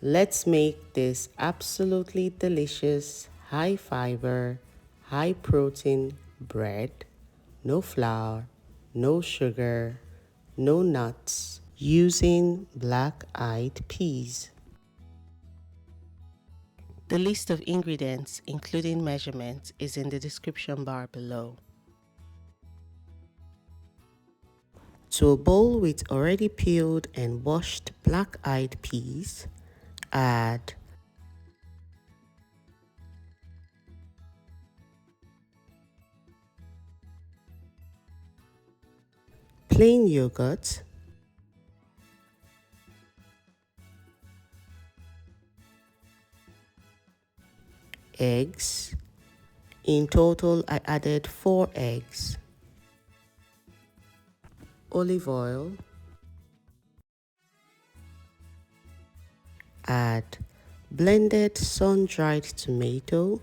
Let's make this absolutely delicious, high fiber, high protein bread. No flour, no sugar, no nuts, using black-eyed peas. The list of ingredients, including measurements, is in the description bar below. To a bowl with already peeled and washed black-eyed peas, add plain yogurt, eggs. In total, I added 4 eggs, olive oil, add blended sun-dried tomato,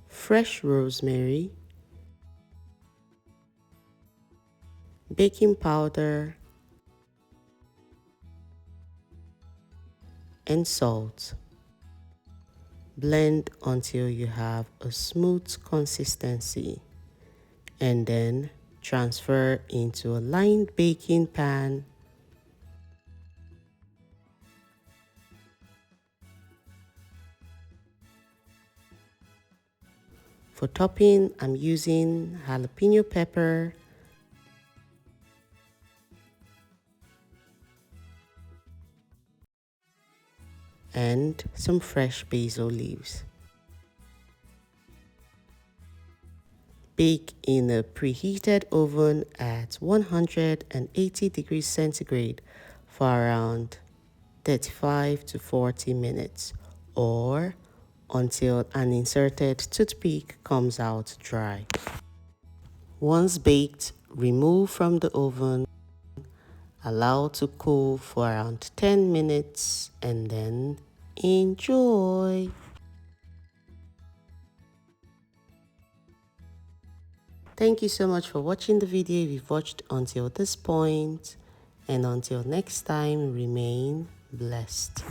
fresh rosemary, baking powder, and salt. Blend until you have a smooth consistency, and then transfer into a lined baking pan. For topping, I'm using jalapeno pepper, and some fresh basil leaves. Bake in a preheated oven at 180 degrees centigrade for around 35 to 40 minutes, or until an inserted toothpick comes out dry. Once baked, remove from the oven, allow to cool for around 10 minutes, and then enjoy. Thank you so much for watching the video if you've watched until this point, and until next time, remain blessed.